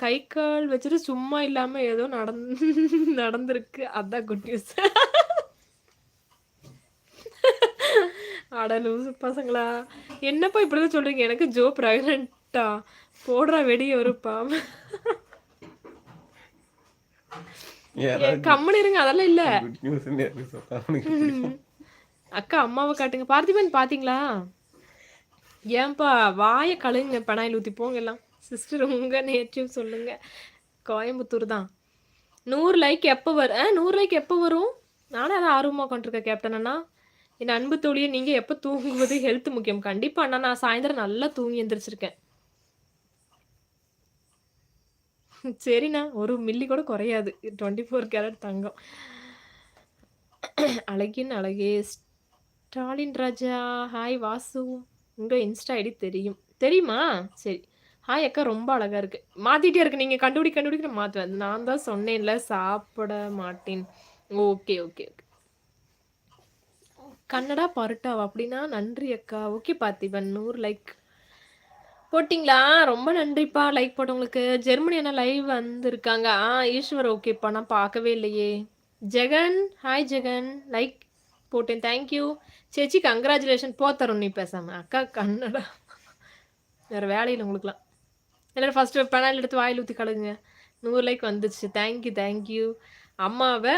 கை கால் வச்சுட்டு சும்மா இல்லாம ஏதோ நடந்திருக்கு. அதான் குட் நியூஸ். அட லூசு பசங்களா! என்னப்பா இப்படிலாம் சொல்றீங்க? எனக்கு ஜோ பிரெக்னன்ட்டா? போடுறா வெடிய ஒரு பாம்பு. கம்முனு இருங்க. அதெல்லாம் இல்ல. குட் நியூஸ்ன்னு யாரு சொன்னா அவனுக்கு பிடிக்கும். அக்கா அம்மாவ காட்டுங்க. பார்த்திபன் பாத்தீங்களா? ஏன்பா வாய கழுவுங்க. பெனாயில் ஊத்தி போங்க எல்லாம். சிஸ்டர் உங்க நேட்டிவ் சொல்லுங்க. கோயம்புத்தூர் தான். 100 லைக் எப்ப வரும்? 100 லைக் எப்ப வரும்? நானும் அதான் ஆர்வமா உட்காந்துருக்கேன் கேப்டன் அண்ணா. என் அன்பு தோழியே நீங்க எப்ப தூங்குவது ஹெல்த் முக்கியம். கண்டிப்பா அண்ணா. நான் சாயந்தரம் நல்லா தூங்கி எந்திரிச்சிருக்கேன். சரிண்ணா. ஒரு மில்லி கூட குறையாது. 24 கேரட் தங்கம். அழகின் அழகே ஸ்டாலின் ராஜா. ஹாய் வாசு. உங்க இன்ஸ்டா ஐடி தெரியும். தெரியுமா? சரி. ஹாய் அக்கா ரொம்ப அழகா இருக்கு. மாத்திட்டே இருக்கு. நீங்க கண்டுபிடிக்க மாத்துவேன். நான் தான் சொன்னேன்ல சாப்பிட மாட்டேன். Okay, okay, okay. கன்னடா பரோட்டாவா? அப்படின்னா நன்றி அக்கா. ஓகே பார்த்திபன் 100 லைக் போட்டிங்களா? ரொம்ப நன்றிப்பா லைக் போட்டவங்களுக்கு. ஜெர்மனி அண்ணா லைவ் வந்திருக்காங்க. ஈஸ்வர் ஓகேப்பா. நான் பார்க்கவே இல்லையே. ஜெகன் ஹாய் ஜெகன். லைக் போட்டேன். தேங்க்யூ. சேச்சி கங்க்ராச்சுலேஷன். தரும் நீ பேசாம. அக்கா கன்னடா. வேற வேலையில உங்களுக்குலாம். எல்லாரும் ஃபர்ஸ்ட்டு பெனாயில் எடுத்து வாயில் ஊத்தி கழுவுங்க. 100 லைக் வந்துச்சு. Thank you, thank you. அம்மாவ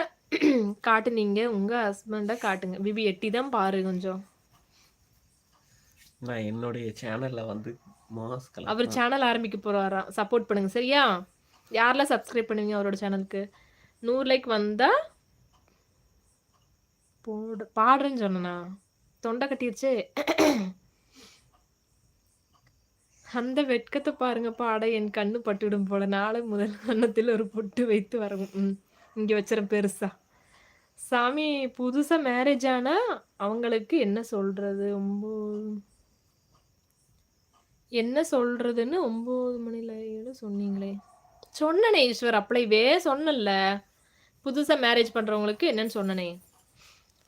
காட்டுனீங்க. உங்க ஹஸ்பண்ட காட்டுங்க. பிபி எட்டி தான் பாரு கொஞ்சம். நான் என்னுடைய சேனல்ல வந்து அவர் சேனல் ஆரம்பிக்க போறாராம். சப்போர்ட் பண்ணுங்க சரியா? யாரெல்லாம் சப்ஸ்கிரைப் பண்ணுவீங்க அவரோட சேனலுக்கு? 100 லைக் வந்தா பாடுறேன்னு சொன்னனா? தொண்டை கட்டிருச்சே. அந்த வெட்கத்த பாருங்க பாட என் கண்ணு பட்டுவிடும் போல. நாளை முதல் கன்னத்தில் ஒரு பொட்டு வைத்து வரவும். இங்க வச்சிரேன் பெருசா. சாமி புதுசா மேரேஜ் ஆனா அவங்களுக்கு என்ன சொல்றது? என்ன சொல்றதுன்னு 9 மணில சொன்னீங்களே. சொன்னனே ஈஸ்வர் அப்ளைவே சொன்னேன்ல. புதுசா மேரேஜ் பண்றவங்களுக்கு என்னன்னு சொன்னனே.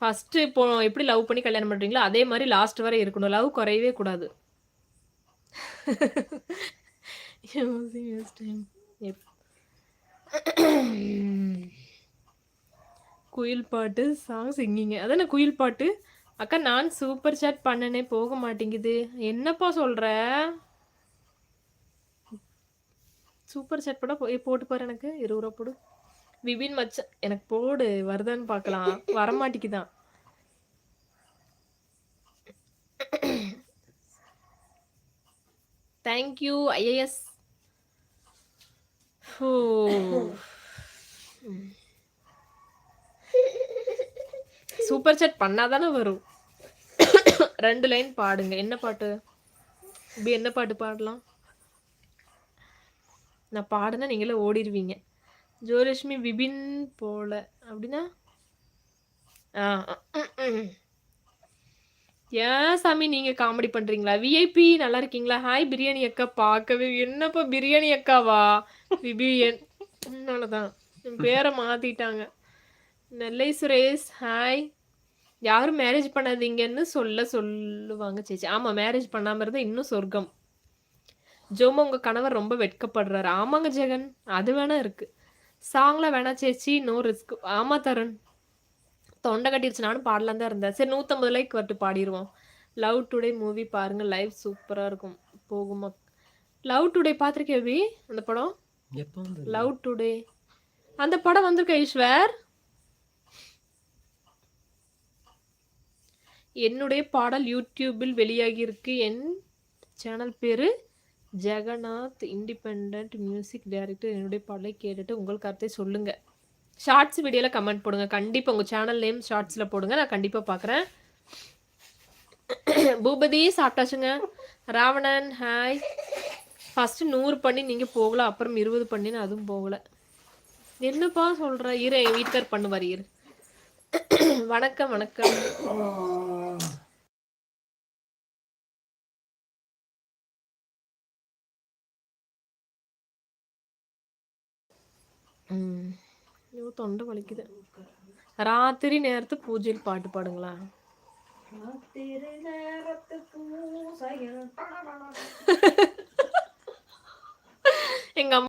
ஃபர்ஸ்ட்டு இப்போ எப்படி லவ் பண்ணி கல்யாணம் பண்றீங்களோ, அதே மாரி லாஸ்ட் வரை இருக்கணும். லவ் குறையவே கூடாது. குயில் பாட்டு சாங் சிங்கிங்க. அதானே குயில் பாட்டு. அக்கா நான் சூப்பர் சாட் பண்ணனே போக மாட்டேங்குது. என்னப்பா சொல்ற? சூப்பர் சாட் போட்டு பாரு எனக்கு. 20 ரூபா போடு. விபின் மச்சான் எனக்கு போடு. வருதான்னு பார்க்கலாம். வரமாட்டிக்குதான். Thank you IAS. சூப்பர் சாட் பண்ணாதானே வரும். 2 லைன் பாடுங்க. என்ன பாட்டு? இப்படி என்ன பாட்டு பாடலாம்? நான் பாடுனா நீங்களே ஓடிடுவீங்க. ஜோலட்சுமி விபின் போல அப்படின்னா ஏன் சாமி நீங்க காமெடி பண்றீங்களா? விஐபி நல்லா இருக்கீங்களா? ஹாய் பிரியாணி அக்கா. பார்க்கவே என்னப்பா பிரியாணி அக்காவா? விபிஎன் அதனாலதான் பேரை மாத்திட்டாங்க. நெல்லை சுரேஷ் ஹாய். யாரும் மேரேஜ் பண்ணாதீங்கன்னு சொல்லுவாங்க சேச்சி. ஆமா மேரேஜ் பண்ணாம இருந்தா இன்னும் சொர்க்கம். ஜோமோ உங்க கணவர் ரொம்ப வெட்கப்படுறாரு. ஆமாங்க ஜெகன். அது வேணா இருக்கு. சாங்ல வேணா சேச்சி. No risk. ஆமா தருண். தொண்டை கட்டிருச்சு. நானும் பாடலாம் தான் இருந்தேன். சரி 150 லைக் வரட்டு பாடிடுவோம். லவ் டுடே மூவி பாருங்க. லைவ் சூப்பரா இருக்கும். போகுமா? லவ் டுடே பார்த்துருக்கே வி அந்த படம்? லவ் டுடே அந்த படம் வந்திருக்க ஈஸ்வர். என்னுடைய பாடல் யூடியூபில் வெளியாகி இருக்கு. என் சேனல் பேரு ஜெகநாத் இண்டிபெண்டன்ட் மியூசிக் டைரக்டர். என்னுடைய பாடலை கேட்டுட்டு உங்கள் கருத்தை சொல்லுங்க. ஷார்ட்ஸ் வீடியோல கமெண்ட் போடுங்க. கண்டிப்பா உங்க சேனல் நேம் ஷார்ட்ஸ்ல போடுங்க. நான் கண்டிப்பா பார்க்குறேன். பூபதி சாப்பிட்டாச்சுங்க. ராவணன் ஹாய். ஃபர்ஸ்ட் 100 பண்ணி நீங்க போகல. அப்புறம் 20 பண்ணின்னு அதுவும் போகல. என்னப்பா சொல்ற? இரு என் வீட்டுக்கார் பண்ணுவார் இரு. வணக்கம் வணக்கம். தொண்டை வலிக்குது. ராத்திரி நேரத்து பூஜையில் பாட்டு பாடுங்களா? எங்க அம்மா